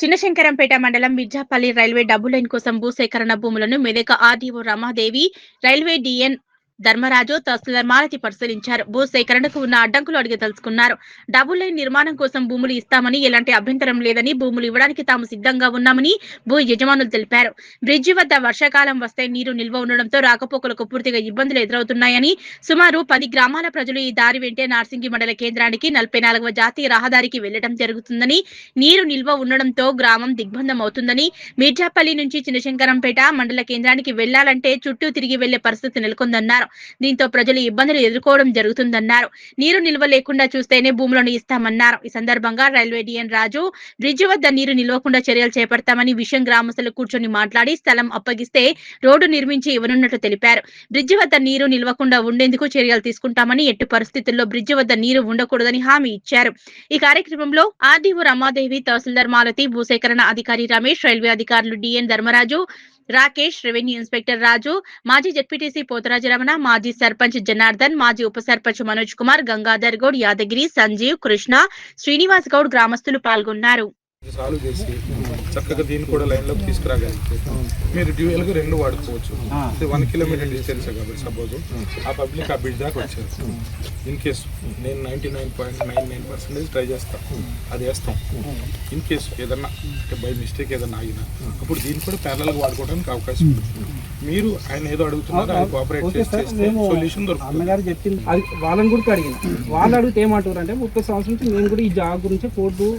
చిన్నశంకరంపేట మండలం Mirzapalli railway double line కోసం భూసేకరణ భూములను మెదక్ ఆర్డీఓ రమాదేవి, రైల్వే డిఎన్ ధర్మరాజు, తహసీల్దార్ మాలతి పరిశీలించారు. భూసేకరణకు ఉన్న అడ్డంకులు అడిగి తెలుసుకున్నారు. డబుల్ లైన్ నిర్మాణం కోసం భూములు ఇస్తామని, ఎలాంటి అభ్యంతరం లేదని, భూములు ఇవ్వడానికి తాము సిద్ధంగా ఉన్నామని భూ యజమానులు తెలిపారు. బ్రిడ్జి వద్ద వర్షాకాలం వస్తే నీరు నిల్వ ఉండడంతో రాకపోకలకు పూర్తిగా ఇబ్బందులు ఎదురవుతున్నాయని, సుమారు 10 గ్రామాల ప్రజలు ఈ దారి వెంటే నార్సింగి మండల కేంద్రానికి 44వ జాతీయ రహదారికి వెళ్లడం జరుగుతుందని, నీరు నిల్వ ఉండడంతో గ్రామం దిగ్బంధం అవుతుందని, మిర్జాపల్లి నుంచి చిన్నశంకరంపేట మండల కేంద్రానికి వెళ్లాలంటే చుట్టూ తిరిగి వెళ్లే పరిస్థితి నెలకొందన్నారు. దీంతో ప్రజలు ఇబ్బందులు ఎదుర్కోవడం జరుగుతుందన్నారు. నీరు నిల్వ లేకుండా చూస్తేనే భూములను ఇస్తామన్నారు. ఈ సందర్భంగా రైల్వే డిఎన్ రాజు, బ్రిడ్జి వద్ద నీరు నిల్వకుండా చర్యలు చేపడతామని, విషయం గ్రామస్తులు కూర్చొని మాట్లాడి స్థలం అప్పగిస్తే రోడ్డు నిర్మించి ఇవ్వనున్నట్లు తెలిపారు. బ్రిడ్జి వద్ద నీరు నిల్వకుండా ఉండేందుకు చర్యలు తీసుకుంటామని, ఎట్టి పరిస్థితుల్లో బ్రిడ్జి వద్ద నీరు ఉండకూడదని హామీ ఇచ్చారు. ఈ కార్యక్రమంలో ఆర్డీఓ రమాదేవి, తహసీల్దార్ మాలతి, భూసేకరణ అధికారి రమేష్, రైల్వే అధికారులు డిఎన్ ధర్మరాజు, రాకేష్, రెవెన్యూ ఇన్స్పెక్టర్ రాజు, మాజీ జెడ్పీటీసీ పోతరాజు రమణ, మాజీ సర్పంచ్ జనార్దన్, మాజీ ఉప సర్పంచ్ మనోజ్ కుమార్, గంగాధర్ గౌడ్, యాదగిరి, సంజీవ్, కృష్ణ, శ్రీనివాస్ గౌడ్ గ్రామస్తులు పాల్గొన్నారు. సాల్వ్ చేసి చక్కగా దీన్ని కూడా లైన్లోకి తీసుకురాగలిగితే మీరు డ్యూయల్గా 2 వాడుకోవచ్చు. 1 కిలోమీటర్ డిస్టెన్స్ కాబట్టి సపోజ్ ఆ పబ్లిక్ ఆ బ్రిడ్జ్ దాకా వచ్చారు. ఇన్ కేసు నేను 99.99% ట్రై చేస్తాను, అది వేస్తాం. ఇన్ కేసు ఏదన్నా బై మిస్టేక్ ఏదన్నా ఆగినా అప్పుడు దీన్ని కూడా ప్యారలల్గా వాడుకోవడానికి అవకాశం ఉంది. మీరు ఆయన ఏదో అడుగుతున్నారు, అది కోఆపరేట్ చేస్తే సొల్యూషన్ దొరుకుతుంది. అన్నగారు చెప్పింది అది వాళ్ళని కూడా అడిగిన వాళ్ళు అడిగితే ఏమంటారు అంటే 30 సంవత్సరం నుంచి మేము కూడా ఈ జాబ్ గురించి కోర్టు